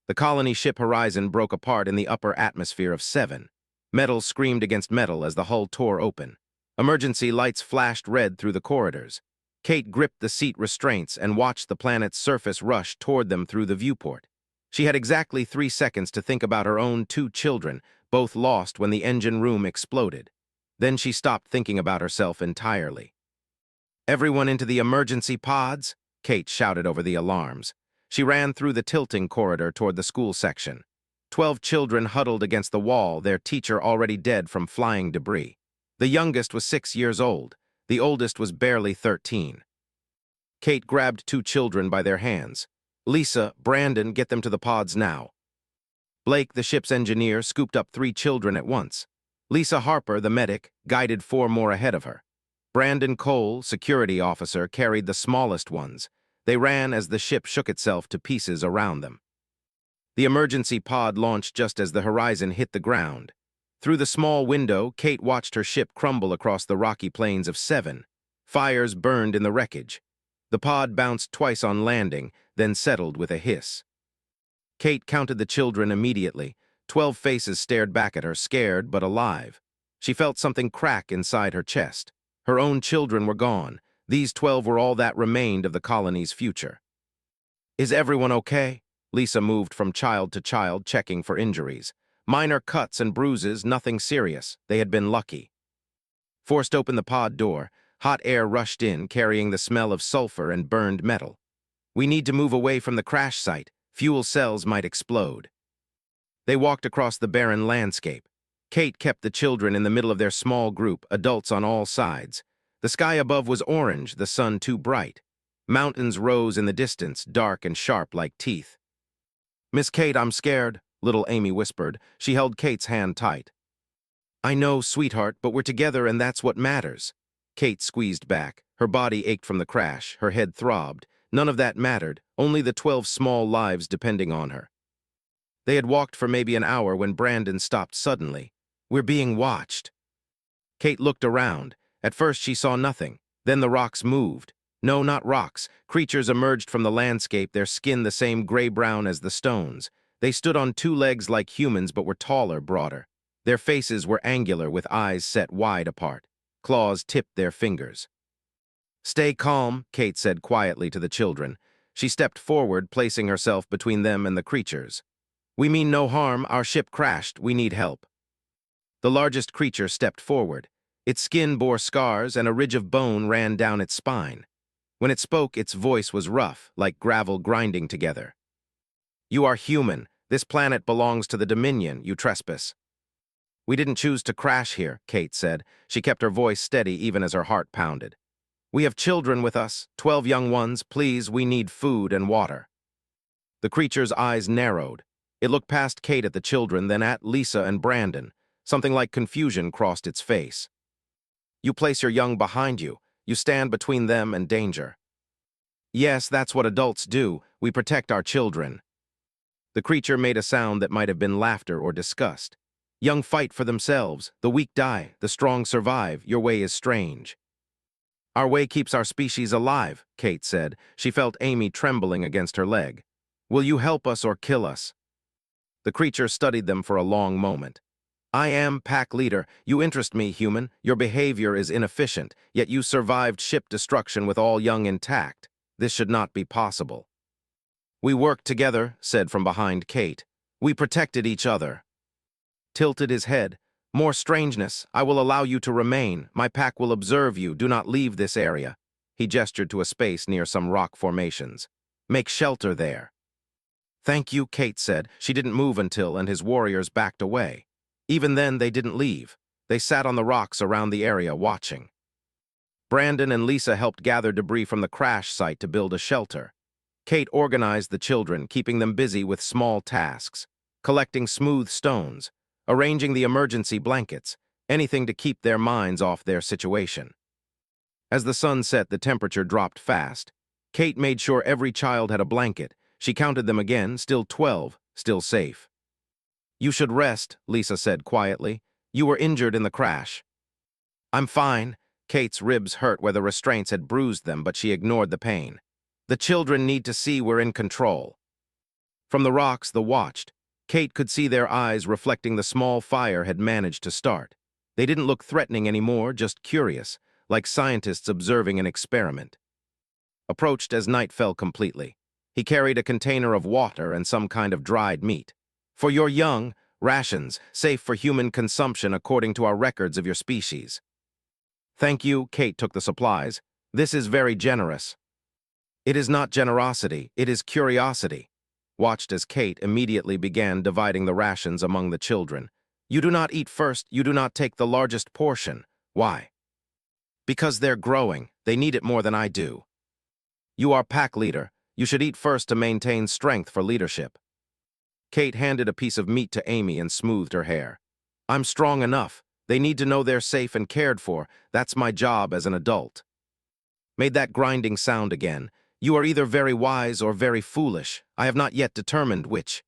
The colony ship horizon broke apart in the upper atmosphere of 7. Metal screamed against metal as the hull tore open. Emergency lights flashed red through the corridors. Kate gripped the seat restraints and watched the planet's surface rush toward them through the viewport. She had exactly 3 seconds to think about her own 2 children, both lost when the engine room exploded. Then she stopped thinking about herself entirely. "Everyone into the emergency pods!" Kate shouted over the alarms. She ran through the tilting corridor toward the school section. 12 children huddled against the wall, their teacher already dead from flying debris. The youngest was 6 years old. The oldest was barely 13. Kate grabbed 2 children by their hands. "Lisa, Brandon, get them to the pods now." Blake, the ship's engineer, scooped up 3 children at once. Lisa Harper, the medic, guided 4 more ahead of her. Brandon Cole, security officer, carried the smallest ones. They ran as the ship shook itself to pieces around them. The emergency pod launched just as the horizon hit the ground. Through the small window, Kate watched her ship crumble across the rocky plains of 7. Fires burned in the wreckage. The pod bounced twice on landing, then settled with a hiss. Kate counted the children immediately. 12 faces stared back at her, scared but alive. She felt something crack inside her chest. Her own children were gone. These 12 were all that remained of the colony's future. "Is everyone okay?" Lisa moved from child to child, checking for injuries. Minor cuts and bruises, nothing serious. They had been lucky. Forced open the pod door. Hot air rushed in, carrying the smell of sulfur and burned metal. "We need to move away from the crash site. Fuel cells might explode." They walked across the barren landscape. Kate kept the children in the middle of their small group, adults on all sides. The sky above was orange, the sun too bright. Mountains rose in the distance, dark and sharp like teeth. "Miss Kate, I'm scared," little Amy whispered. She held Kate's hand tight. "I know, sweetheart, but we're together and that's what matters." Kate squeezed back. Her body ached from the crash. Her head throbbed. None of that mattered, only the 12 small lives depending on her. They had walked for maybe an hour when Brandon stopped suddenly. "We're being watched." Kate looked around. At first she saw nothing. Then the rocks moved. No, not rocks. Creatures emerged from the landscape, their skin the same gray-brown as the stones. They stood on 2 legs like humans but were taller, broader. Their faces were angular with eyes set wide apart. Claws tipped their fingers. "Stay calm," Kate said quietly to the children. She stepped forward, placing herself between them and the creatures. "We mean no harm. Our ship crashed. We need help." The largest creature stepped forward. Its skin bore scars and a ridge of bone ran down its spine. When it spoke, its voice was rough, like gravel grinding together. "You are human. This planet belongs to the Dominion, you trespass." "We didn't choose to crash here," Kate said. She kept her voice steady even as her heart pounded. "We have children with us, 12 young ones. Please, we need food and water." The creature's eyes narrowed. It looked past Kate at the children, then at Lisa and Brandon. Something like confusion crossed its face. "You place your young behind you. You stand between them and danger." "Yes, that's what adults do. We protect our children." The creature made a sound that might have been laughter or disgust. "Young fight for themselves. The weak die. The strong survive. Your way is strange." "Our way keeps our species alive," Kate said. She felt Amy trembling against her leg. "Will you help us or kill us?" The creature studied them for a long moment. "I am pack leader. You interest me, human. Your behavior is inefficient, yet you survived ship destruction with all young intact. This should not be possible." "We worked together," said from behind Kate. "We protected each other." Tilted his head. "More strangeness. I will allow you to remain. My pack will observe you. Do not leave this area." He gestured to a space near some rock formations. "Make shelter there." "Thank you," Kate said. She didn't move until, and his warriors backed away. Even then, they didn't leave. They sat on the rocks around the area, watching. Brandon and Lisa helped gather debris from the crash site to build a shelter. Kate organized the children, keeping them busy with small tasks, collecting smooth stones, arranging the emergency blankets, anything to keep their minds off their situation. As the sun set, the temperature dropped fast. Kate made sure every child had a blanket. She counted them again, still 12, still safe. "You should rest," Lisa said quietly. "You were injured in the crash." "I'm fine." Kate's ribs hurt where the restraints had bruised them, but she ignored the pain. "The children need to see we're in control." From the rocks they watched, Kate could see their eyes reflecting the small fire had managed to start. They didn't look threatening anymore, just curious, like scientists observing an experiment. Approached as night fell completely. He carried a container of water and some kind of dried meat. "For your young, rations, safe for human consumption according to our records of your species." "Thank you," Kate took the supplies. "This is very generous." "It is not generosity, it is curiosity." Watched as Kate immediately began dividing the rations among the children. "You do not eat first, you do not take the largest portion. Why?" "Because they're growing, they need it more than I do." "You are pack leader, you should eat first to maintain strength for leadership." Kate handed a piece of meat to Amy and smoothed her hair. "I'm strong enough. They need to know they're safe and cared for. That's my job as an adult." Made that grinding sound again. "You are either very wise or very foolish. I have not yet determined which."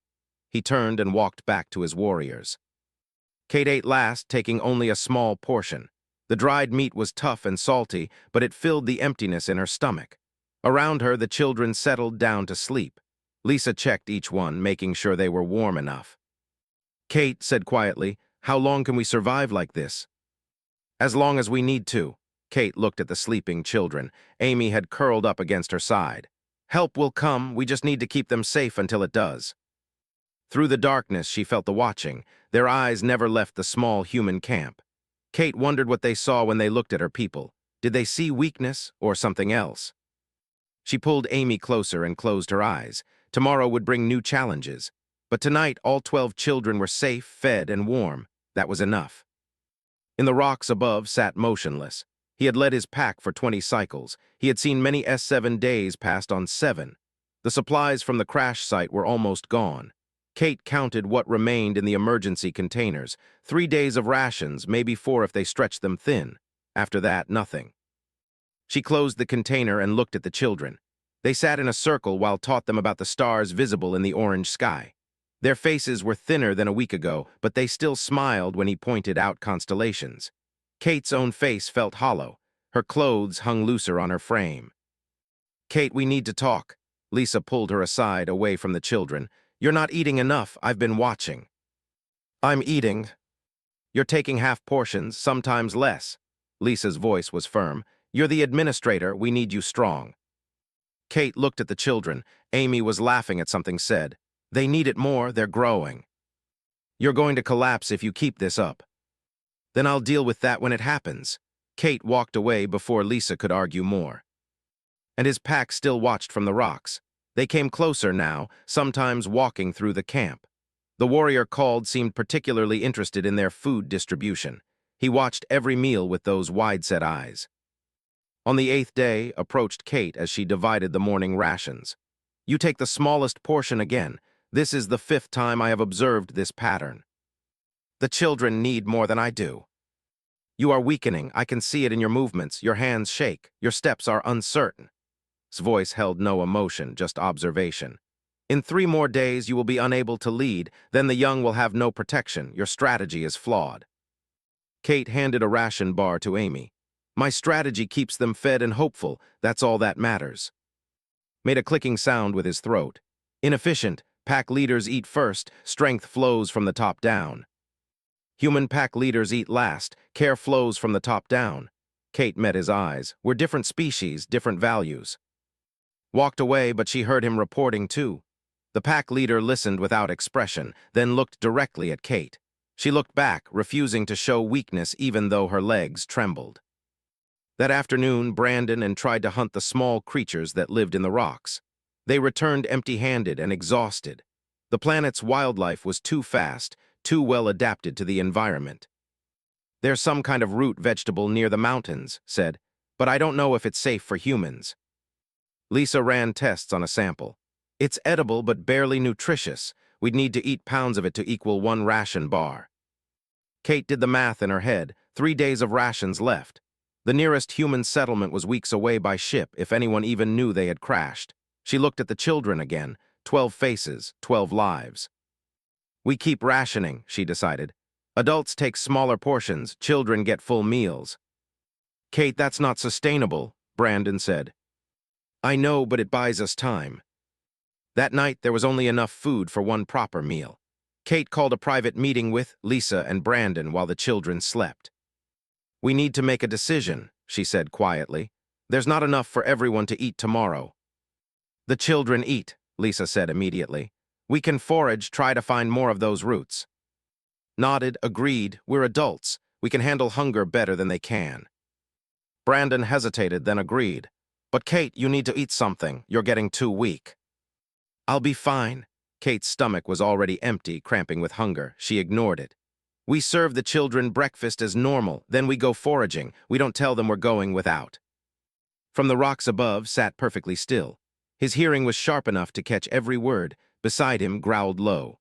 He turned and walked back to his warriors. Kate ate last, taking only a small portion. The dried meat was tough and salty, but it filled the emptiness in her stomach. Around her, the children settled down to sleep. Lisa checked each one, making sure they were warm enough. "Kate," said quietly, "how long can we survive like this?" "As long as we need to." Kate looked at the sleeping children. Amy had curled up against her side. "Help will come, we just need to keep them safe until it does." Through the darkness, she felt the watching. Their eyes never left the small human camp. Kate wondered what they saw when they looked at her people. Did they see weakness or something else? She pulled Amy closer and closed her eyes. Tomorrow would bring new challenges. But tonight, all 12 children were safe, fed, and warm. That was enough. In the rocks above sat motionless. He had led his pack for 20 cycles. He had seen many S7 days passed on 7. The supplies from the crash site were almost gone. Kate counted what remained in the emergency containers. 3 days of rations, maybe 4 if they stretched them thin. After that, nothing. She closed the container and looked at the children. They sat in a circle while taught them about the stars visible in the orange sky. Their faces were thinner than a week ago, but they still smiled when he pointed out constellations. Kate's own face felt hollow. Her clothes hung looser on her frame. "Kate, we need to talk." Lisa pulled her aside, away from the children. "You're not eating enough, I've been watching." "I'm eating." "You're taking half portions, sometimes less." Lisa's voice was firm. "You're the administrator, we need you strong." Kate looked at the children. Amy was laughing at something said. "They need it more, they're growing." "You're going to collapse if you keep this up." "Then I'll deal with that when it happens." Kate walked away before Lisa could argue more. And his pack still watched from the rocks. They came closer now, sometimes walking through the camp. The warrior called seemed particularly interested in their food distribution. He watched every meal with those wide-set eyes. On the 8th day, approached Kate as she divided the morning rations. "You take the smallest portion again. This is the 5th time I have observed this pattern." "The children need more than I do." "You are weakening. I can see it in your movements. Your hands shake. Your steps are uncertain." His voice held no emotion, just observation. "In 3 more days, you will be unable to lead. Then the young will have no protection. Your strategy is flawed." Kate handed a ration bar to Amy. "My strategy keeps them fed and hopeful. That's all that matters." Made a clicking sound with his throat. "Inefficient. Pack leaders eat first. Strength flows from the top down." "Human pack leaders eat last. Care flows from the top down." Kate met his eyes. "We're different species, different values." Walked away, but she heard him reporting too. The pack leader listened without expression, then looked directly at Kate. She looked back, refusing to show weakness even though her legs trembled. That afternoon, Brandon tried to hunt the small creatures that lived in the rocks. They returned empty-handed and exhausted. The planet's wildlife was too fast, too well adapted to the environment. "There's some kind of root vegetable near the mountains," said, "but I don't know if it's safe for humans." Lisa ran tests on a sample. "It's edible but barely nutritious. We'd need to eat pounds of it to equal 1 ration bar." Kate did the math in her head. 3 days of rations left. The nearest human settlement was weeks away by ship, if anyone even knew they had crashed. She looked at the children again. 12 faces, 12 lives. "We keep rationing," she decided. "Adults take smaller portions, children get full meals." "Kate, that's not sustainable," Brandon said. "I know, but it buys us time." That night, there was only enough food for one proper meal. Kate called a private meeting with Lisa and Brandon while the children slept. "We need to make a decision," she said quietly. "There's not enough for everyone to eat tomorrow." "The children eat," Lisa said immediately. "We can forage, try to find more of those roots." Nodded, agreed. "We're adults. We can handle hunger better than they can." Brandon hesitated, then agreed. "But Kate, you need to eat something. You're getting too weak." "I'll be fine." Kate's stomach was already empty, cramping with hunger. She ignored it. "We serve the children breakfast as normal, then we go foraging. We don't tell them we're going without." From the rocks above sat perfectly still. His hearing was sharp enough to catch every word. Beside him growled low.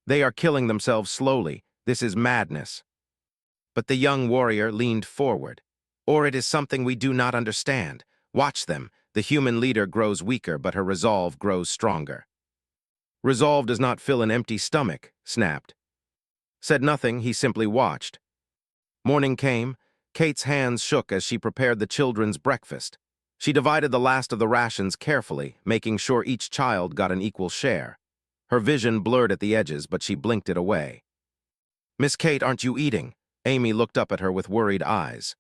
"They are killing themselves slowly. This is madness." But the young warrior leaned forward. "Or it is something we do not understand. Watch them. The human leader grows weaker, but her resolve grows stronger." "Resolve does not fill an empty stomach," snapped. Said nothing, he simply watched. Morning came. Kate's hands shook as she prepared the children's breakfast. She divided the last of the rations carefully, making sure each child got an equal share. Her vision blurred at the edges, but she blinked it away. "Miss Kate, aren't you eating?" Amy looked up at her with worried eyes.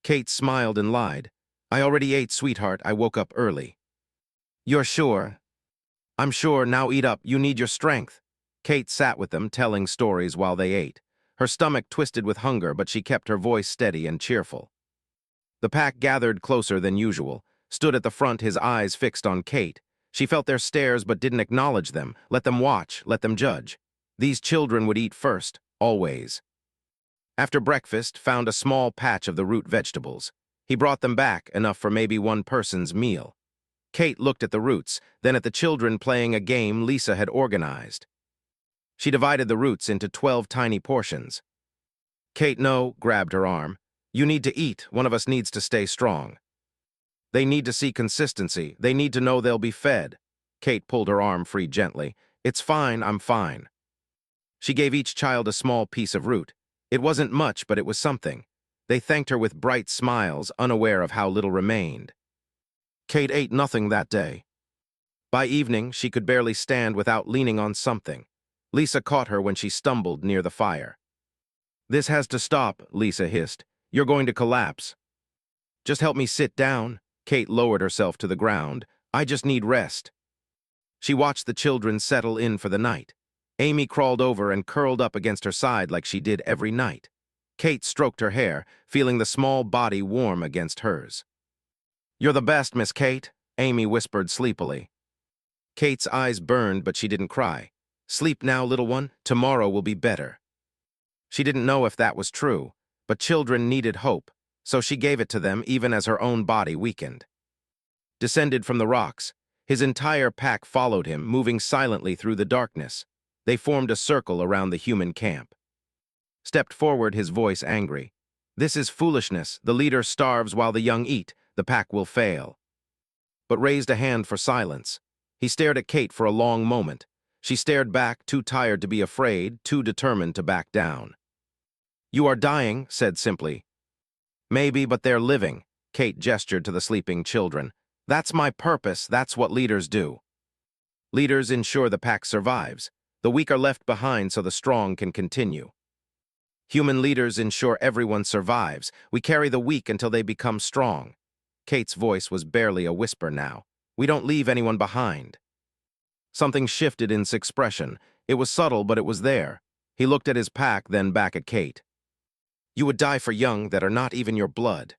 Kate smiled and lied. "I already ate, sweetheart. I woke up early." "You're sure?" "I'm sure. Now eat up. You need your strength." Kate sat with them, telling stories while they ate. Her stomach twisted with hunger, but she kept her voice steady and cheerful. The pack gathered closer than usual, stood at the front, his eyes fixed on Kate. She felt their stares but didn't acknowledge them. Let them watch, let them judge. These children would eat first, always. After breakfast, found a small patch of the root vegetables. He brought them back, enough for maybe one person's meal. Kate looked at the roots, then at the children playing a game Lisa had organized. She divided the roots into 12 tiny portions. "Kate, no," grabbed her arm. "You need to eat. One of us needs to stay strong." "They need to see consistency. They need to know they'll be fed." Kate pulled her arm free gently. "It's fine, I'm fine." She gave each child a small piece of root. It wasn't much, but it was something. They thanked her with bright smiles, unaware of how little remained. Kate ate nothing that day. By evening, she could barely stand without leaning on something. Lisa caught her when she stumbled near the fire. "This has to stop," Lisa hissed. "You're going to collapse." "Just help me sit down." Kate lowered herself to the ground. "I just need rest." She watched the children settle in for the night. Amy crawled over and curled up against her side like she did every night. Kate stroked her hair, feeling the small body warm against hers. "You're the best, Miss Kate," Amy whispered sleepily. Kate's eyes burned, but she didn't cry. "Sleep now, little one. Tomorrow will be better." She didn't know if that was true, but children needed hope, so she gave it to them even as her own body weakened. Descended from the rocks, his entire pack followed him, moving silently through the darkness. They formed a circle around the human camp. Stepped forward, his voice angry. "This is foolishness. The leader starves while the young eat. The pack will fail." But raised a hand for silence. He stared at Kate for a long moment. She stared back, too tired to be afraid, too determined to back down. "You are dying," said simply. "Maybe, but they're living." Kate gestured to the sleeping children. "That's my purpose. That's what leaders do." Leaders ensure the pack survives. The weak are left behind so the strong can continue. Human leaders ensure everyone survives. We carry the weak until they become strong. Kate's voice was barely a whisper now. "We don't leave anyone behind." Something shifted in his expression. It was subtle, but it was there. He looked at his pack, then back at Kate. "You would die for young that are not even your blood."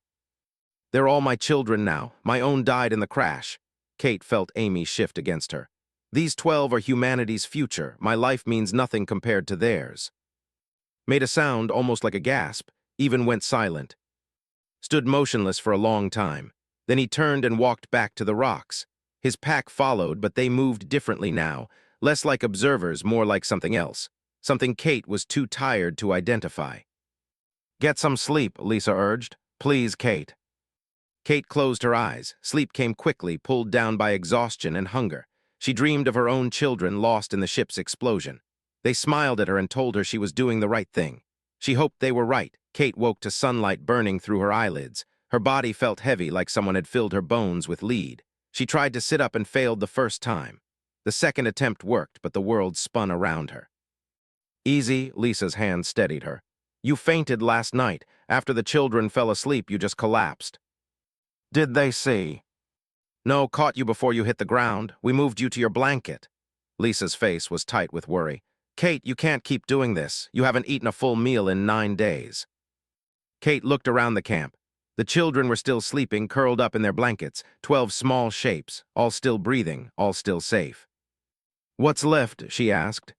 "They're all my children now. My own died in the crash." Kate felt Amy shift against her. "These 12 are humanity's future. My life means nothing compared to theirs." Made a sound almost like a gasp, even went silent. Stood motionless for a long time. Then he turned and walked back to the rocks. His pack followed, but they moved differently now, less like observers, more like something else. Something Kate was too tired to identify. "Get some sleep," Lisa urged. "Please, Kate." Kate closed her eyes. Sleep came quickly, pulled down by exhaustion and hunger. She dreamed of her own children lost in the ship's explosion. They smiled at her and told her she was doing the right thing. She hoped they were right. Kate woke to sunlight burning through her eyelids. Her body felt heavy, like someone had filled her bones with lead. She tried to sit up and failed the first time. The second attempt worked, but the world spun around her. Easy, Lisa's hand steadied her. You fainted last night. After the children fell asleep, you just collapsed. Did they see? No, caught you before you hit the ground. We moved you to your blanket. Lisa's face was tight with worry. Kate, you can't keep doing this. You haven't eaten a full meal in 9 days. Kate looked around the camp. The children were still sleeping, curled up in their blankets, 12 small shapes, all still breathing, all still safe. What's left? She asked.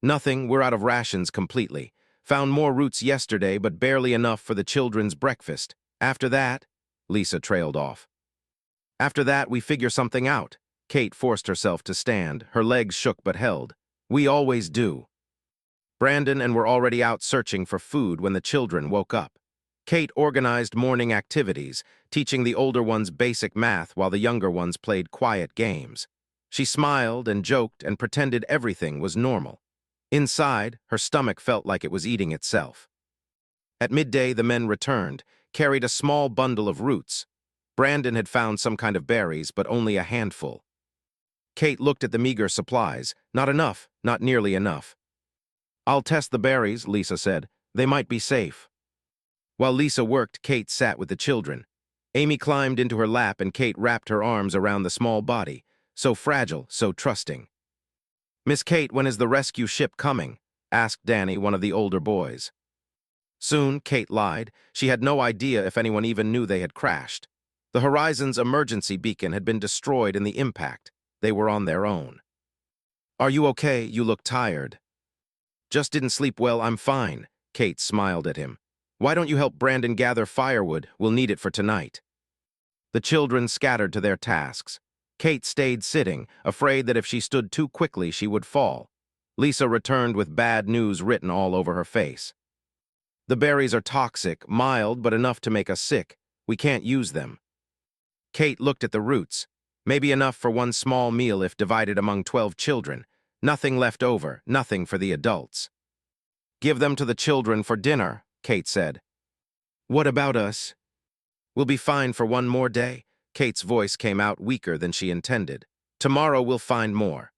Nothing, we're out of rations completely. Found more roots yesterday, but barely enough for the children's breakfast. After that, Lisa trailed off. After that, we figure something out. Kate forced herself to stand. Her legs shook but held. We always do. Brandon and were already out searching for food when the children woke up. Kate organized morning activities, teaching the older ones basic math while the younger ones played quiet games. She smiled and joked and pretended everything was normal. Inside, her stomach felt like it was eating itself. At midday, the men returned, carried a small bundle of roots. Brandon had found some kind of berries, but only a handful. Kate looked at the meager supplies. Not enough, not nearly enough. I'll test the berries, Lisa said. They might be safe. While Lisa worked, Kate sat with the children. Amy climbed into her lap and Kate wrapped her arms around the small body, so fragile, so trusting. Miss Kate, when is the rescue ship coming? Asked Danny, one of the older boys. Soon, Kate lied. She had no idea if anyone even knew they had crashed. The Horizon's emergency beacon had been destroyed in the impact. They were on their own. Are you okay? You look tired. Just didn't sleep well, I'm fine. Kate smiled at him. Why don't you help Brandon gather firewood? We'll need it for tonight. The children scattered to their tasks. Kate stayed sitting, afraid that if she stood too quickly, she would fall. Lisa returned with bad news written all over her face. The berries are toxic, mild, but enough to make us sick. We can't use them. Kate looked at the roots. Maybe enough for one small meal if divided among 12 children. Nothing left over, nothing for the adults. Give them to the children for dinner, Kate said. What about us? We'll be fine for one more day. Kate's voice came out weaker than she intended. Tomorrow we'll find more.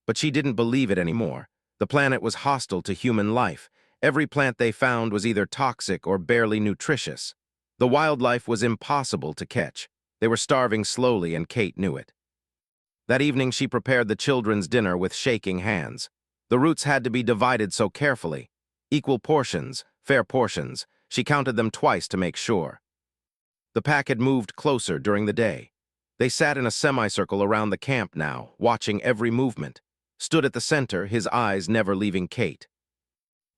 But she didn't believe it anymore. The planet was hostile to human life. Every plant they found was either toxic or barely nutritious. The wildlife was impossible to catch. They were starving slowly, and Kate knew it. That evening she prepared the children's dinner with shaking hands. The roots had to be divided so carefully. Equal portions, fair portions. She counted them twice to make sure. The pack had moved closer during the day. They sat in a semicircle around the camp now, watching every movement. Stood at the center, his eyes never leaving Kate.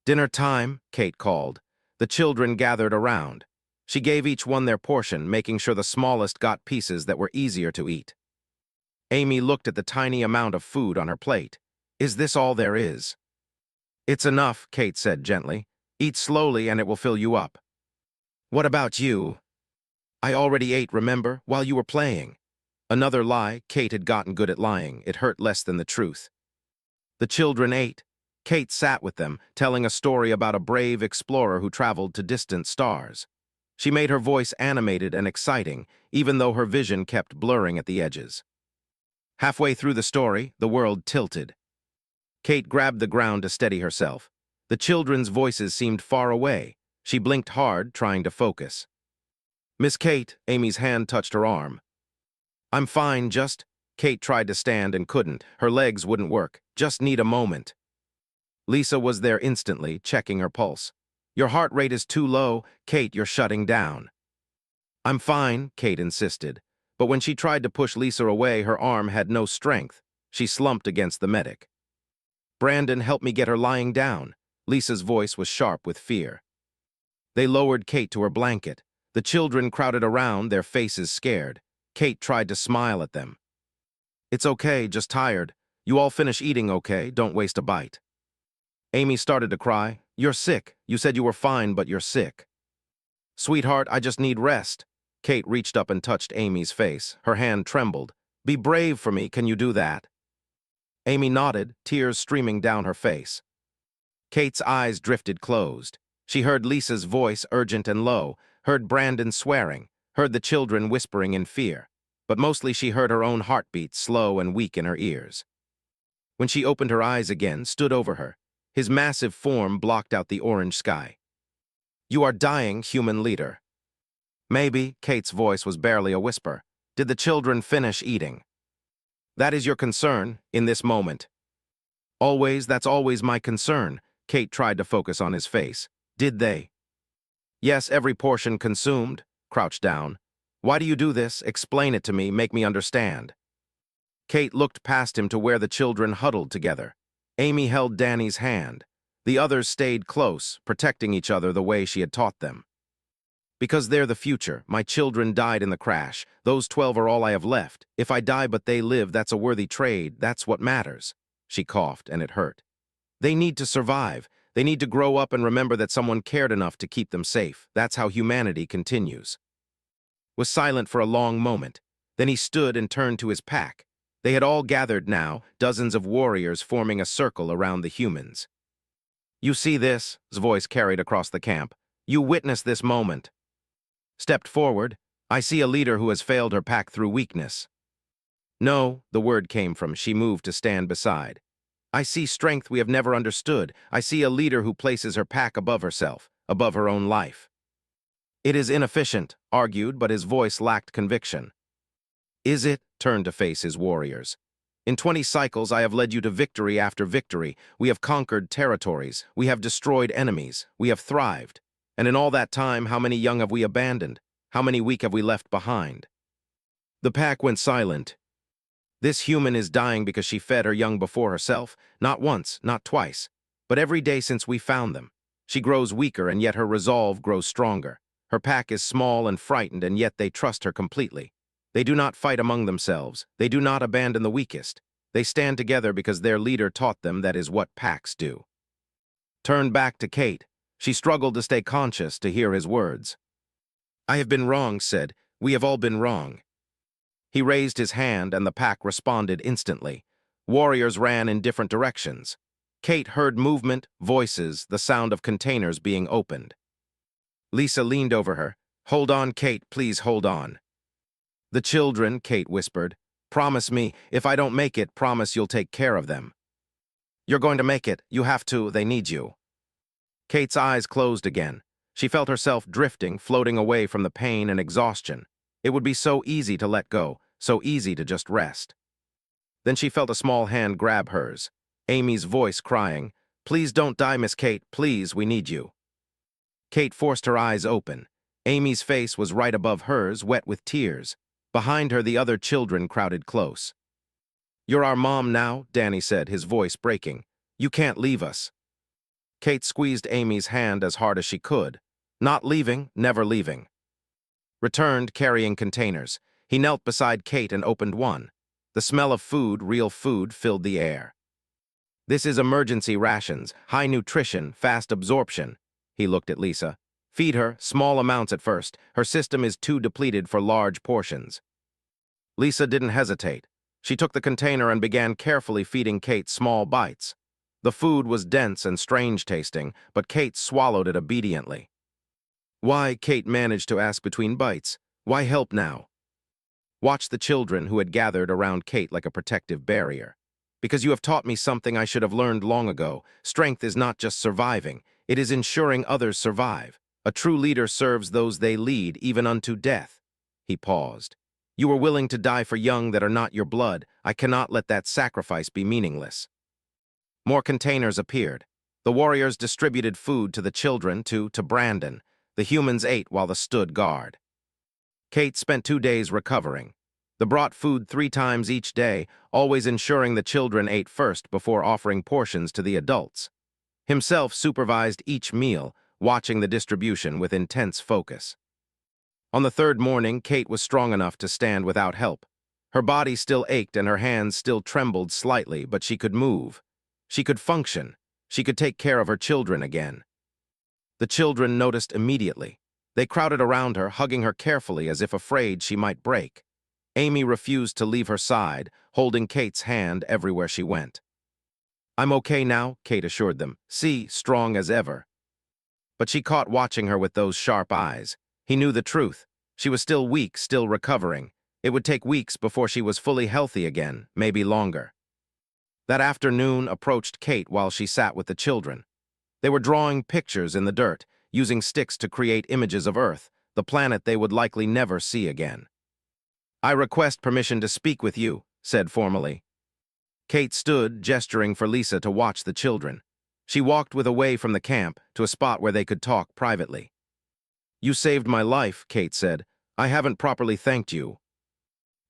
Dinner time, Kate called. The children gathered around. She gave each one their portion, making sure the smallest got pieces that were easier to eat. Amy looked at the tiny amount of food on her plate. Is this all there is? It's enough, Kate said gently. Eat slowly and it will fill you up. What about you? I already ate, remember, while you were playing. Another lie. Kate had gotten good at lying. It hurt less than the truth. The children ate. Kate sat with them, telling a story about a brave explorer who traveled to distant stars. She made her voice animated and exciting, even though her vision kept blurring at the edges. Halfway through the story, the world tilted. Kate grabbed the ground to steady herself. The children's voices seemed far away. She blinked hard, trying to focus. Miss Kate, Amy's hand touched her arm. I'm fine, just... Kate tried to stand and couldn't. Her legs wouldn't work. Just need a moment. Lisa was there instantly, checking her pulse. Your heart rate is too low. Kate, you're shutting down. I'm fine, Kate insisted. But when she tried to push Lisa away, her arm had no strength. She slumped against the medic. Brandon, help me get her lying down. Lisa's voice was sharp with fear. They lowered Kate to her blanket. The children crowded around, their faces scared. Kate tried to smile at them. It's okay, just tired. You all finish eating, okay? Don't waste a bite. Amy started to cry. You're sick. You said you were fine, but you're sick. Sweetheart, I just need rest. Kate reached up and touched Amy's face. Her hand trembled. Be brave for me, can you do that? Amy nodded, tears streaming down her face. Kate's eyes drifted closed. She heard Lisa's voice, urgent and low, heard Brandon swearing, heard the children whispering in fear. but mostly she heard her own heartbeat slow and weak in her ears. When she opened her eyes again, stood over her. His massive form blocked out the orange sky. "You are dying, human leader." "Maybe," Kate's voice was barely a whisper. "Did the children finish eating?" "That is your concern, in this moment." That's always my concern." Kate tried to focus on his face. "Did they?" "Yes, every portion consumed." Crouched down. "Why do you do this? Explain it to me, make me understand." Kate looked past him to where the children huddled together. Amy held Danny's hand. The others stayed close, protecting each other the way she had taught them. "Because they're the future. My children died in the crash. Those 12 are all I have left. If I die but they live, that's a worthy trade. That's what matters." She coughed, and it hurt. "They need to survive. They need to grow up and remember that someone cared enough to keep them safe. That's how humanity continues." Was silent for a long moment. Then he stood and turned to his pack. They had all gathered now, dozens of warriors forming a circle around the humans. "You see this?" His voice carried across the camp. "You witness this moment." Stepped forward. "I see a leader who has failed her pack through weakness." "No," the word came from. She moved to stand beside. "I see strength we have never understood. I see a leader who places her pack above herself, above her own life." "It is inefficient," argued, but his voice lacked conviction. "Is it?" Turned to face his warriors. "In 20 cycles I have led you to victory after victory. We have conquered territories. We have destroyed enemies. We have thrived. And in all that time, how many young have we abandoned? How many weak have we left behind?" The pack went silent. "This human is dying because she fed her young before herself. Not once, not twice, but every day since we found them. She grows weaker, and yet her resolve grows stronger. Her pack is small and frightened, and yet they trust her completely. They do not fight among themselves. They do not abandon the weakest. They stand together because their leader taught them that is what packs do." Turned back to Kate. She struggled to stay conscious to hear his words. "I have been wrong," said. "We have all been wrong." He raised his hand, and the pack responded instantly. Warriors ran in different directions. Kate heard movement, voices, the sound of containers being opened. Lisa leaned over her. "Hold on, Kate, please hold on." "The children," Kate whispered. "Promise me, if I don't make it, promise you'll take care of them." "You're going to make it. You have to. They need you." Kate's eyes closed again. She felt herself drifting, floating away from the pain and exhaustion. It would be so easy to let go, so easy to just rest. Then she felt a small hand grab hers. Amy's voice crying, "Please don't die, Miss Kate. Please, we need you." Kate forced her eyes open. Amy's face was right above hers, wet with tears. Behind her, the other children crowded close. "You're our mom now," Danny said, his voice breaking. "You can't leave us." Kate squeezed Amy's hand as hard as she could. "Not leaving, never leaving." Returned, carrying containers. He knelt beside Kate and opened one. The smell of food, real food, filled the air. "This is emergency rations, high nutrition, fast absorption." He looked at Lisa. "Feed her, small amounts at first. Her system is too depleted for large portions." Lisa didn't hesitate. She took the container and began carefully feeding Kate small bites. The food was dense and strange tasting, but Kate swallowed it obediently. "Why?" Kate managed to ask between bites. "Why help now?" Watch the children who had gathered around Kate like a protective barrier. "Because you have taught me something I should have learned long ago. Strength is not just surviving. It is ensuring others survive. A true leader serves those they lead, even unto death." He paused. "You were willing to die for young that are not your blood. I cannot let that sacrifice be meaningless." More containers appeared. The warriors distributed food to the children, to Brandon. The humans ate while the stood guard. Kate spent 2 days recovering. They brought food 3 times each day, always ensuring the children ate first before offering portions to the adults. Himself supervised each meal, watching the distribution with intense focus. On the 3rd morning, Kate was strong enough to stand without help. Her body still ached and her hands still trembled slightly, but she could move. She could function. She could take care of her children again. The children noticed immediately. They crowded around her, hugging her carefully as if afraid she might break. Amy refused to leave her side, holding Kate's hand everywhere she went. "I'm okay now," Kate assured them. "See, strong as ever." But she caught watching her with those sharp eyes. He knew the truth. She was still weak, still recovering. It would take weeks before she was fully healthy again, maybe longer. That afternoon approached Kate while she sat with the children. They were drawing pictures in the dirt, using sticks to create images of Earth, the planet they would likely never see again. "I request permission to speak with you," said formally. Kate stood, gesturing for Lisa to watch the children. She walked away from the camp to a spot where they could talk privately. "You saved my life," Kate said. "I haven't properly thanked you."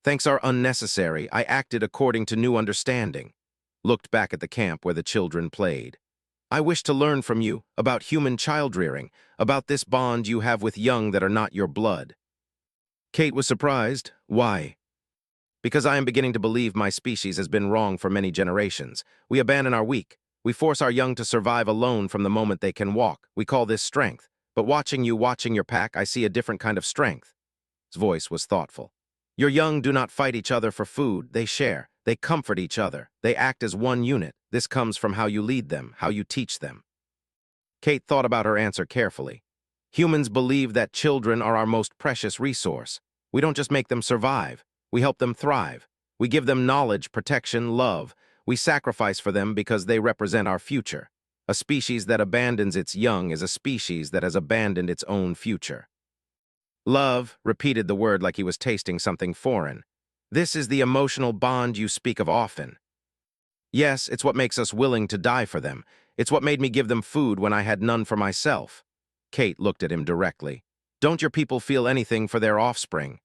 "Thanks are unnecessary. I acted according to new understanding." Looked back at the camp where the children played. "I wish to learn from you about human child-rearing, about this bond you have with young that are not your blood." Kate was surprised. "Why?" "Because I am beginning to believe my species has been wrong for many generations. We abandon our weak. We force our young to survive alone from the moment they can walk. We call this strength. But watching your pack, I see a different kind of strength." His voice was thoughtful. "Your young do not fight each other for food. They share. They comfort each other. They act as one unit. This comes from how you lead them, how you teach them." Kate thought about her answer carefully. Humans believe that children are our most precious resource. We don't just make them survive. We help them thrive. We give them knowledge, protection, love. We sacrifice for them because they represent our future. A species that abandons its young is a species that has abandoned its own future. "Love," repeated the word like he was tasting something foreign. "This is the emotional bond you speak of often." "Yes, it's what makes us willing to die for them. It's what made me give them food when I had none for myself." Kate looked at him directly. "Don't your people feel anything for their offspring?"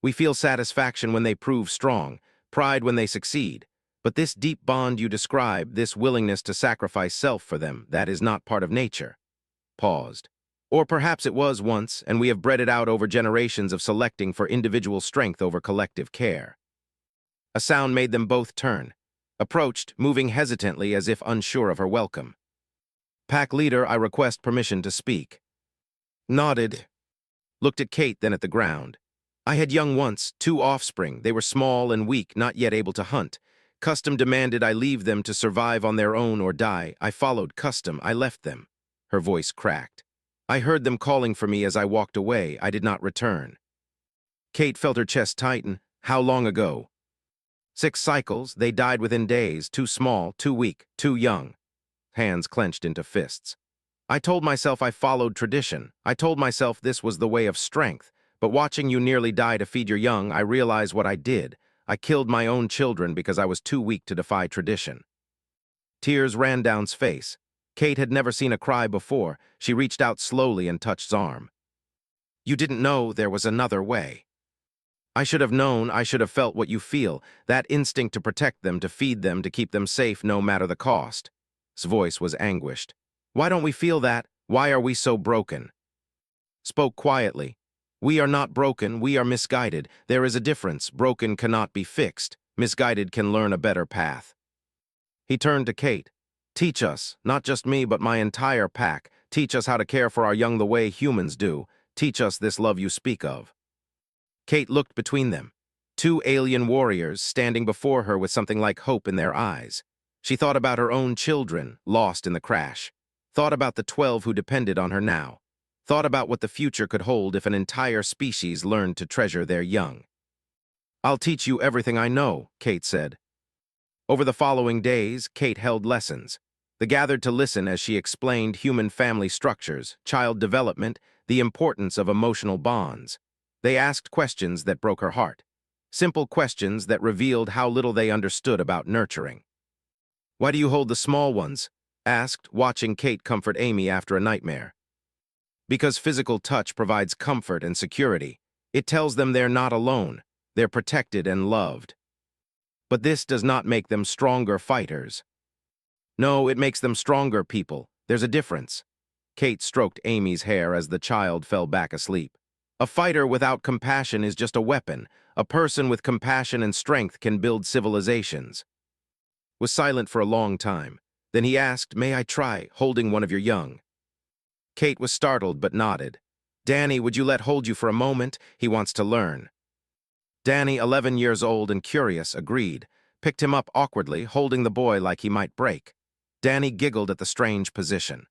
"We feel satisfaction when they prove strong, pride when they succeed. But this deep bond you describe, this willingness to sacrifice self for them, that is not part of nature." Paused. "Or perhaps it was once, and we have bred it out over generations of selecting for individual strength over collective care." A sound made them both turn. Approached, moving hesitantly as if unsure of her welcome. "Pack leader, I request permission to speak." Nodded. Looked at Kate, then at the ground. "I had young once, 2 offspring. They were small and weak, not yet able to hunt. Custom demanded I leave them to survive on their own or die. I followed custom. I left them." Her voice cracked. "I heard them calling for me as I walked away. I did not return." Kate felt her chest tighten. "How long ago?" 6 cycles. They died within days. Too small, too weak, too young." Hands clenched into fists. "I told myself I followed tradition. I told myself this was the way of strength. But watching you nearly die to feed your young, I realized what I did. I killed my own children because I was too weak to defy tradition." Tears ran down his face. Kate had never seen a cry before. She reached out slowly and touched his arm. "You didn't know there was another way." "I should have known. I should have felt what you feel, that instinct to protect them, to feed them, to keep them safe no matter the cost." His voice was anguished. "Why don't we feel that? Why are we so broken?" Spoke quietly. "We are not broken, we are misguided. There is a difference. Broken cannot be fixed. Misguided can learn a better path." He turned to Kate. "Teach us, not just me but my entire pack. Teach us how to care for our young the way humans do. Teach us this love you speak of." Kate looked between them. 2 alien warriors standing before her with something like hope in their eyes. She thought about her own children, lost in the crash. Thought about the 12 who depended on her now. Thought about what the future could hold if an entire species learned to treasure their young. "I'll teach you everything I know," Kate said. Over the following days, Kate held lessons. They gathered to listen as she explained human family structures, child development, the importance of emotional bonds. They asked questions that broke her heart. Simple questions that revealed how little they understood about nurturing. "Why do you hold the small ones?" asked, watching Kate comfort Amy after a nightmare. "Because physical touch provides comfort and security. It tells them they're not alone. They're protected and loved. But this does not make them stronger fighters." "No, it makes them stronger people. There's a difference." Kate stroked Amy's hair as the child fell back asleep. "A fighter without compassion is just a weapon. A person with compassion and strength can build civilizations." Was silent for a long time. Then he asked, "May I try holding one of your young?" Kate was startled but nodded. "Danny, would you let hold you for a moment? He wants to learn." Danny, 11 years old and curious, agreed, picked him up awkwardly, holding the boy like he might break. Danny giggled at the strange position.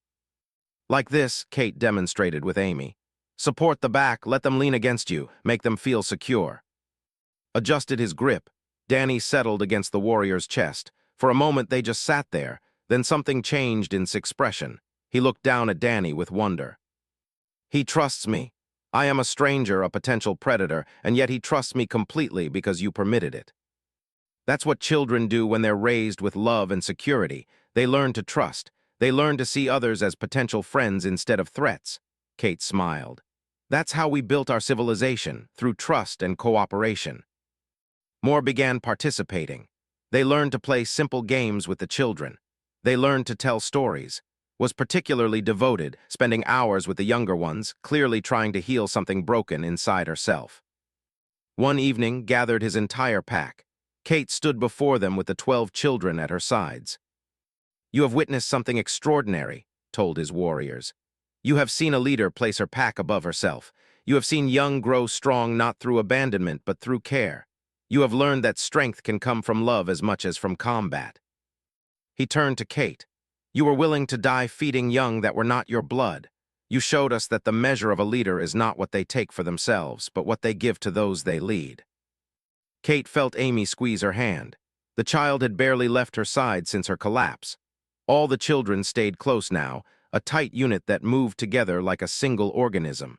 "Like this," Kate demonstrated with Amy. "Support the back, let them lean against you, make them feel secure." adjusted his grip. Danny settled against the warrior's chest. For a moment they just sat there, then something changed in his expression. He looked down at Danny with wonder. He trusts me. I am a stranger, a potential predator, and yet he trusts me completely because you permitted it. That's what children do when they're raised with love and security. They learn to trust. They learn to see others as potential friends instead of threats. Kate smiled. That's how we built our civilization, through trust and cooperation. More began participating. They learned to play simple games with the children. They learned to tell stories. Was particularly devoted, spending hours with the younger ones, clearly trying to heal something broken inside herself. One evening, gathered his entire pack. Kate stood before them with the 12 children at her sides. You have witnessed something extraordinary, told his warriors. You have seen a leader place her pack above herself. You have seen young grow strong not through abandonment but through care. You have learned that strength can come from love as much as from combat. He turned to Kate. You were willing to die feeding young that were not your blood. You showed us that the measure of a leader is not what they take for themselves, but what they give to those they lead. Kate felt Amy squeeze her hand. The child had barely left her side since her collapse. All the children stayed close now, a tight unit that moved together like a single organism.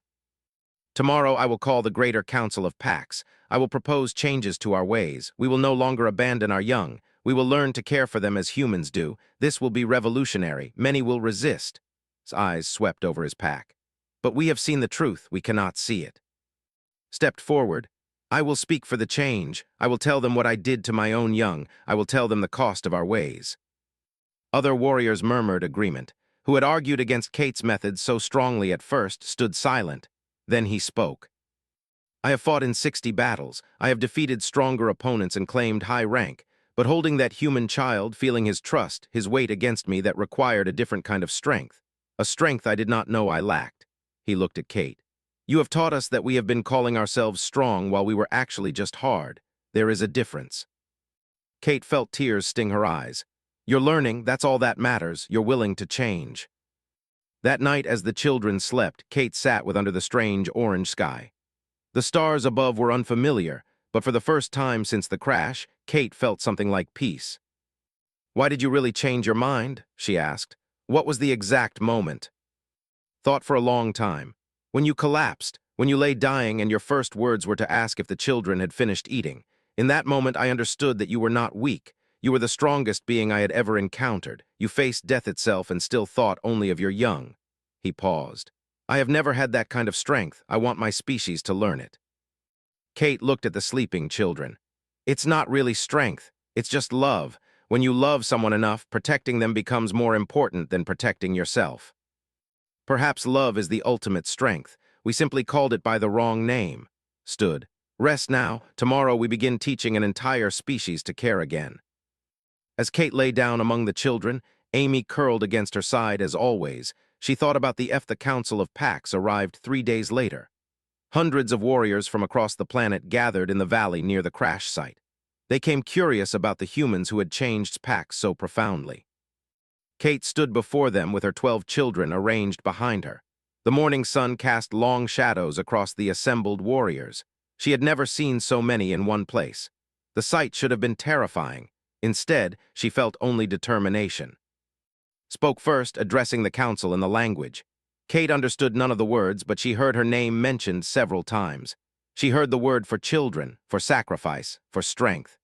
Tomorrow I will call the Greater Council of Packs. I will propose changes to our ways. We will no longer abandon our young. We will learn to care for them as humans do. This will be revolutionary. Many will resist. His eyes swept over his pack. But we have seen the truth. We cannot see it. Stepped forward. I will speak for the change. I will tell them what I did to my own young. I will tell them the cost of our ways. Other warriors murmured agreement. Who had argued against Kate's methods so strongly at first, stood silent. Then he spoke. I have fought in 60 battles. I have defeated stronger opponents and claimed high rank. But holding that human child, feeling his trust, his weight against me that required a different kind of strength. A strength I did not know I lacked. He looked at Kate. You have taught us that we have been calling ourselves strong while we were actually just hard. There is a difference. Kate felt tears sting her eyes. You're learning, that's all that matters. You're willing to change. That night, as the children slept, Kate sat with under the strange orange sky. The stars above were unfamiliar, but for the first time since the crash, Kate felt something like peace. Why did you really change your mind? She asked. What was the exact moment? Thought for a long time. When you collapsed, when you lay dying and your first words were to ask if the children had finished eating. In that moment I understood that you were not weak. You were the strongest being I had ever encountered. You faced death itself and still thought only of your young. He paused. I have never had that kind of strength. I want my species to learn it. Kate looked at the sleeping children. It's not really strength. It's just love. When you love someone enough, protecting them becomes more important than protecting yourself. Perhaps love is the ultimate strength. We simply called it by the wrong name. Stood. Rest now. Tomorrow we begin teaching an entire species to care again. As Kate lay down among the children, Amy curled against her side as always. She thought about the Council of Packs arrived 3 days later. Hundreds of warriors from across the planet gathered in the valley near the crash site. They came curious about the humans who had changed packs so profoundly. Kate stood before them with her 12 children arranged behind her. The morning sun cast long shadows across the assembled warriors. She had never seen so many in one place. The sight should have been terrifying. Instead, she felt only determination. Spoke first, addressing the council in the language. Kate understood none of the words, but she heard her name mentioned several times. She heard the word for children, for sacrifice, for strength.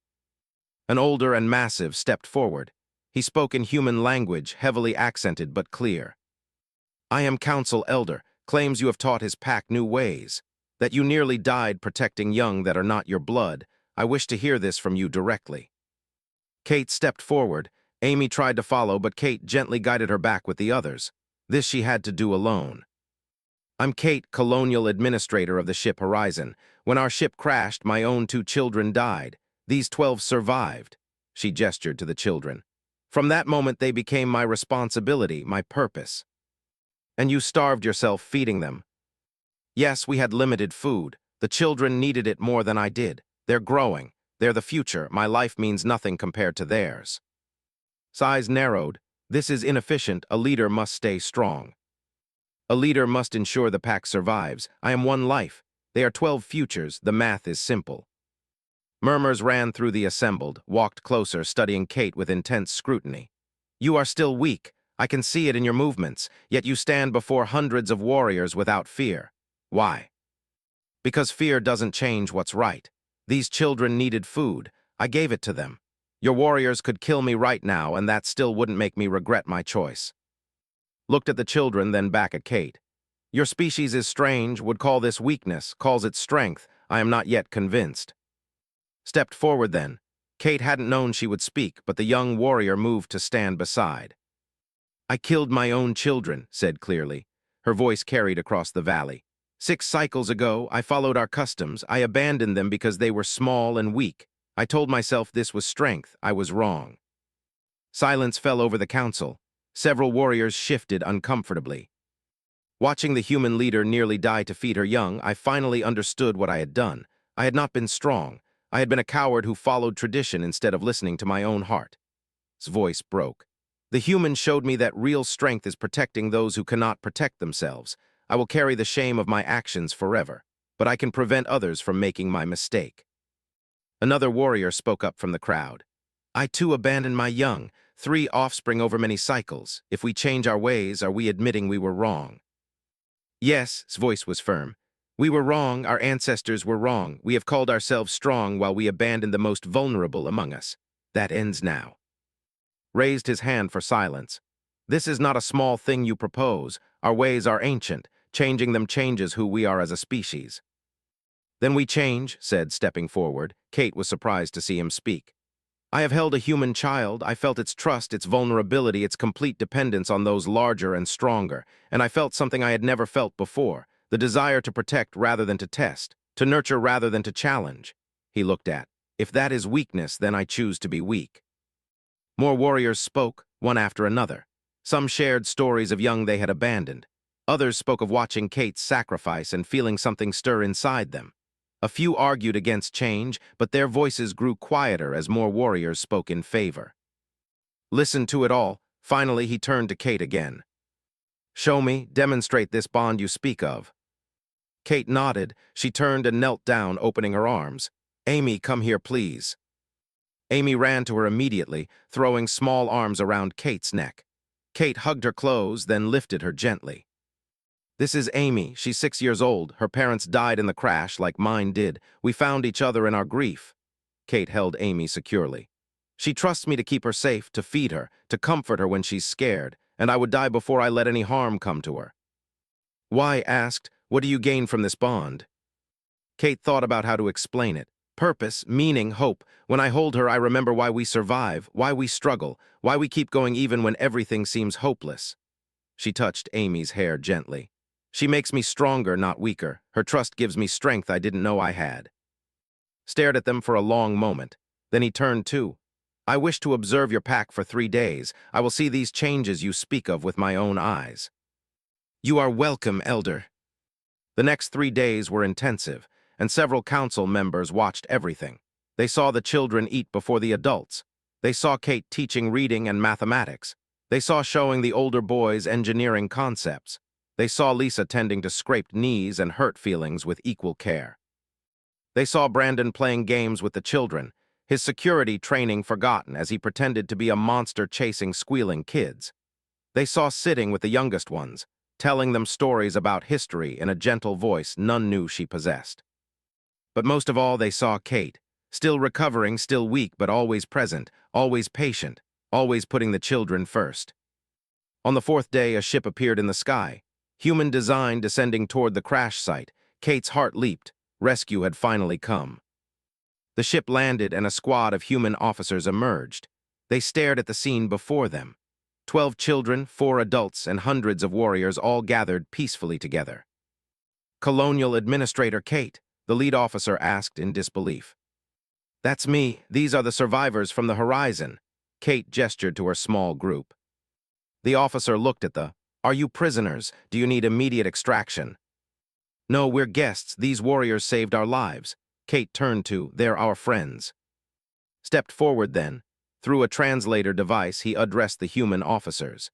An older and massive stepped forward. He spoke in human language, heavily accented but clear. I am Council Elder, claims you have taught his pack new ways, that you nearly died protecting young that are not your blood. I wish to hear this from you directly. Kate stepped forward. Amy tried to follow, but Kate gently guided her back with the others. This she had to do alone. I'm Kate, Colonial Administrator of the ship Horizon. When our ship crashed, my own 2 children died. These 12 survived. She gestured to the children. From that moment they became my responsibility, my purpose. And you starved yourself feeding them. Yes, we had limited food. The children needed it more than I did. They're growing. They're the future. My life means nothing compared to theirs. Size narrowed. This is inefficient. A leader must stay strong. A leader must ensure the pack survives. I am one life. They are 12 futures. The math is simple. Murmurs ran through the assembled, walked closer, studying Kate with intense scrutiny. You are still weak. I can see it in your movements, yet you stand before hundreds of warriors without fear. Why? Because fear doesn't change what's right. These children needed food. I gave it to them. Your warriors could kill me right now, and that still wouldn't make me regret my choice. Looked at the children, then back at Kate. Your species is strange, would call this weakness, calls it strength. I am not yet convinced. Stepped forward then. Kate hadn't known she would speak, but the young warrior moved to stand beside. I killed my own children, said clearly. Her voice carried across the valley. 6 cycles ago, I followed our customs. I abandoned them because they were small and weak. I told myself this was strength. I was wrong. Silence fell over the council. Several warriors shifted uncomfortably. Watching the human leader nearly die to feed her young, I finally understood what I had done. I had not been strong. I had been a coward who followed tradition instead of listening to my own heart. His voice broke. The human showed me that real strength is protecting those who cannot protect themselves. I will carry the shame of my actions forever, but I can prevent others from making my mistake. Another warrior spoke up from the crowd. I too abandoned my young, 3 offspring over many cycles. If we change our ways, are we admitting we were wrong? Yes, his voice was firm. We were wrong, our ancestors were wrong. We have called ourselves strong while we abandoned the most vulnerable among us. That ends now. Raised his hand for silence. This is not a small thing you propose. Our ways are ancient. Changing them changes who we are as a species. Then we change, said, stepping forward. Kate was surprised to see him speak. I have held a human child. I felt its trust, its vulnerability, its complete dependence on those larger and stronger, and I felt something I had never felt before, the desire to protect rather than to test, to nurture rather than to challenge. He looked at. If that is weakness, then I choose to be weak. More warriors spoke, one after another. Some shared stories of young they had abandoned. Others spoke of watching Kate's sacrifice and feeling something stir inside them. A few argued against change, but their voices grew quieter as more warriors spoke in favor. Listen to it all. Finally, he turned to Kate again. Show me, demonstrate this bond you speak of. Kate nodded. She turned and knelt down, opening her arms. Amy, come here, please. Amy ran to her immediately, throwing small arms around Kate's neck. Kate hugged her close, then lifted her gently. This is Amy. She's 6 years old. Her parents died in the crash like mine did. We found each other in our grief. Kate held Amy securely. She trusts me to keep her safe, to feed her, to comfort her when she's scared, and I would die before I let any harm come to her. Why asked, what do you gain from this bond? Kate thought about how to explain it. Purpose, meaning, hope. When I hold her, I remember why we survive, why we struggle, why we keep going even when everything seems hopeless. She touched Amy's hair gently. She makes me stronger, not weaker. Her trust gives me strength I didn't know I had. Stared at them for a long moment. Then he turned too. I wish to observe your pack for 3 days. I will see these changes you speak of with my own eyes. You are welcome, Elder. The next 3 days were intensive, and several council members watched everything. They saw the children eat before the adults. They saw Kate teaching reading and mathematics. They saw showing the older boys engineering concepts. They saw Lisa tending to scraped knees and hurt feelings with equal care. They saw Brandon playing games with the children, his security training forgotten as he pretended to be a monster chasing squealing kids. They saw sitting with the youngest ones, telling them stories about history in a gentle voice none knew she possessed. But most of all, they saw Kate, still recovering, still weak, but always present, always patient, always putting the children first. On the 4th day, a ship appeared in the sky. Human design descending toward the crash site. Kate's heart leaped. Rescue had finally come. The ship landed and a squad of human officers emerged. They stared at the scene before them. 12 children, 4 adults, and hundreds of warriors all gathered peacefully together. Colonial Administrator Kate, the lead officer asked in disbelief. That's me. These are the survivors from the horizon. Kate gestured to her small group. The officer looked at the, Are you prisoners? Do you need immediate extraction? No, we're guests. These warriors saved our lives. Kate turned to, They're our friends. Stepped forward then. Through a translator device, he addressed the human officers.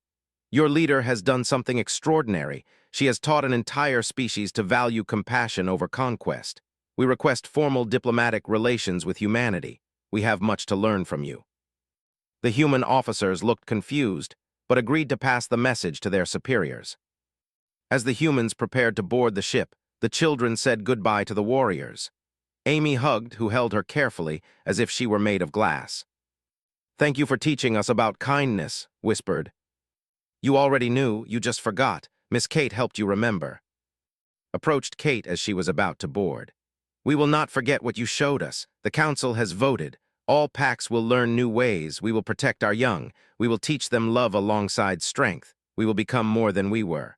Your leader has done something extraordinary. She has taught an entire species to value compassion over conquest. We request formal diplomatic relations with humanity. We have much to learn from you." The human officers looked confused, but agreed to pass the message to their superiors. As the humans prepared to board the ship, the children said goodbye to the warriors. Amy hugged, who held her carefully, as if she were made of glass. "Thank you for teaching us about kindness," whispered. "You already knew, you just forgot. Miss Kate helped you remember." Approached Kate as she was about to board. "We will not forget what you showed us. The council has voted. All packs will learn new ways. We will protect our young. We will teach them love alongside strength. We will become more than we were."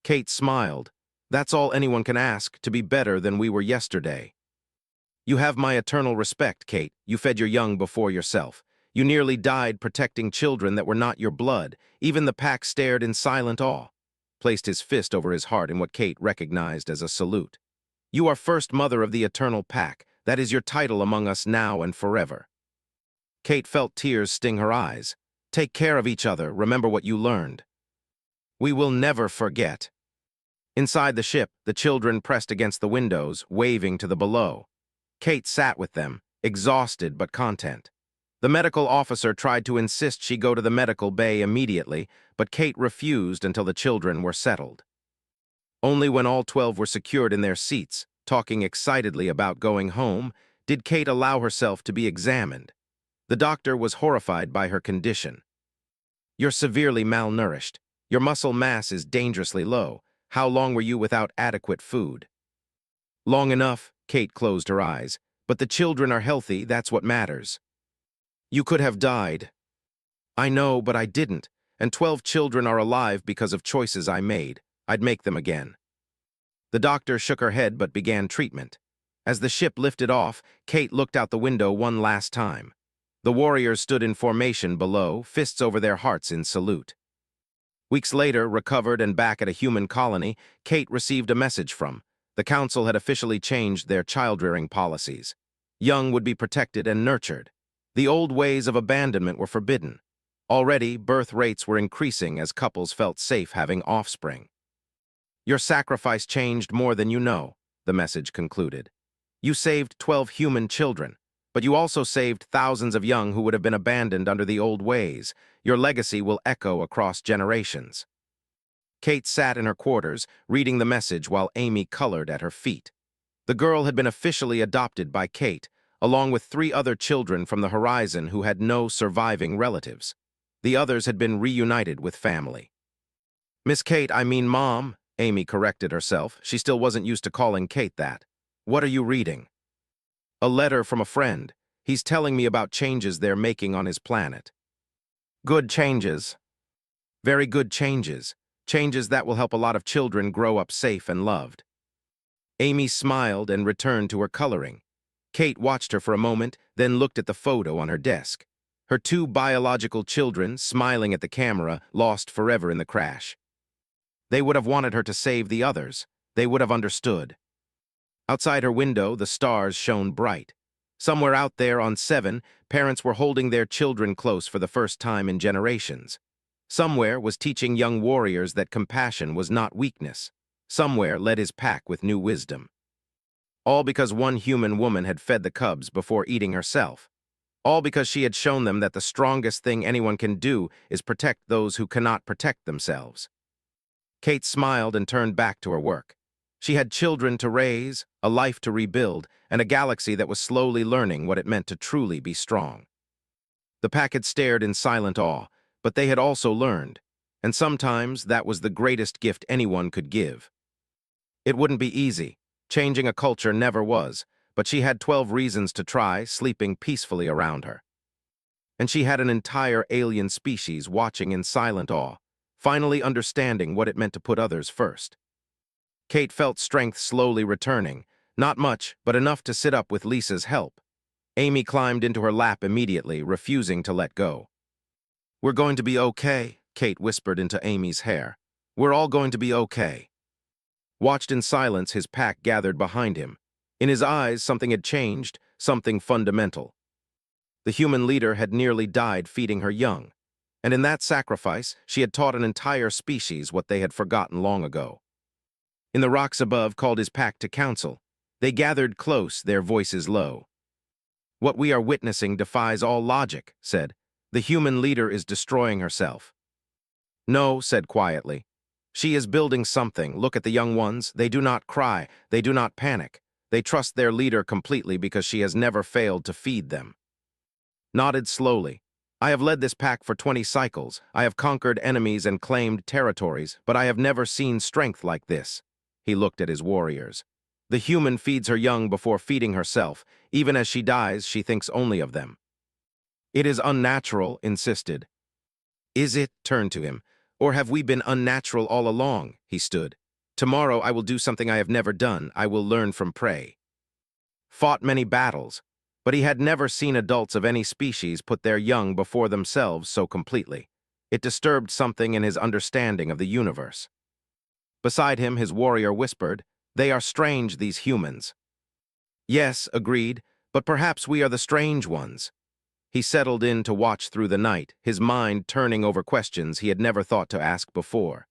Kate smiled. "That's all anyone can ask, to be better than we were yesterday." "You have my eternal respect, Kate. You fed your young before yourself. You nearly died protecting children that were not your blood. Even the pack stared in silent awe." Placed his fist over his heart in what Kate recognized as a salute. "You are first mother of the eternal pack. That is your title among us now and forever." Kate felt tears sting her eyes. "Take care of each other. Remember what you learned." "We will never forget." Inside the ship, the children pressed against the windows, waving to the below. Kate sat with them, exhausted but content. The medical officer tried to insist she go to the medical bay immediately, but Kate refused until the children were settled. Only when all 12 were secured in their seats, talking excitedly about going home, did Kate allow herself to be examined. The doctor was horrified by her condition. "You're severely malnourished. Your muscle mass is dangerously low. How long were you without adequate food?" "Long enough," Kate closed her eyes. "But the children are healthy, that's what matters." "You could have died." "I know, but I didn't. And 12 children are alive because of choices I made. I'd make them again." The doctor shook her head but began treatment. As the ship lifted off, Kate looked out the window one last time. The warriors stood in formation below, fists over their hearts in salute. Weeks later, recovered and back at a human colony, Kate received a message from. The council had officially changed their child-rearing policies. Young would be protected and nurtured. The old ways of abandonment were forbidden. Already, birth rates were increasing as couples felt safe having offspring. "Your sacrifice changed more than you know," the message concluded. "You saved 12 human children, but you also saved thousands of young who would have been abandoned under the old ways. Your legacy will echo across generations." Kate sat in her quarters, reading the message while Amy colored at her feet. The girl had been officially adopted by Kate, along with 3 other children from the horizon who had no surviving relatives. The others had been reunited with family. "Miss Kate, I mean Mom," Amy corrected herself. She still wasn't used to calling Kate that. "What are you reading?" "A letter from a friend. He's telling me about changes they're making on his planet." "Good changes." "Very good changes. Changes that will help a lot of children grow up safe and loved." Amy smiled and returned to her coloring. Kate watched her for a moment, then looked at the photo on her desk. Her 2 biological children, smiling at the camera, lost forever in the crash. They would have wanted her to save the others. They would have understood. Outside her window, the stars shone bright. Somewhere out there on 7, parents were holding their children close for the first time in generations. Somewhere was teaching young warriors that compassion was not weakness. Somewhere led his pack with new wisdom. All because one human woman had fed the cubs before eating herself. All because she had shown them that the strongest thing anyone can do is protect those who cannot protect themselves. Kate smiled and turned back to her work. She had children to raise, a life to rebuild, and a galaxy that was slowly learning what it meant to truly be strong. The pack had stared in silent awe, but they had also learned, and sometimes that was the greatest gift anyone could give. It wouldn't be easy. Changing a culture never was, but she had 12 reasons to try, sleeping peacefully around her. And she had an entire alien species watching in silent awe, finally understanding what it meant to put others first. Kate felt strength slowly returning, not much, but enough to sit up with Lisa's help. Amy climbed into her lap immediately, refusing to let go. "We're going to be okay," Kate whispered into Amy's hair. "We're all going to be okay." Watched in silence, his pack gathered behind him. In his eyes, something had changed, something fundamental. The human leader had nearly died feeding her young, and in that sacrifice, she had taught an entire species what they had forgotten long ago. In the rocks above called his pack to council. They gathered close, their voices low. "What we are witnessing defies all logic," said. "The human leader is destroying herself." "No," said quietly. "She is building something. Look at the young ones. They do not cry. They do not panic. They trust their leader completely because she has never failed to feed them." Nodded slowly. "I have led this pack for 20 cycles. I have conquered enemies and claimed territories, but I have never seen strength like this." He looked at his warriors. "The human feeds her young before feeding herself. Even as she dies, she thinks only of them." "It is unnatural," insisted. "Is it?" Turned to him. "Or have we been unnatural all along?" He stood. "Tomorrow I will do something I have never done. I will learn from prey." Fought many battles, but he had never seen adults of any species put their young before themselves so completely. It disturbed something in his understanding of the universe. Beside him, his warrior whispered, "They are strange, these humans." "Yes," agreed, "but perhaps we are the strange ones." He settled in to watch through the night, his mind turning over questions he had never thought to ask before.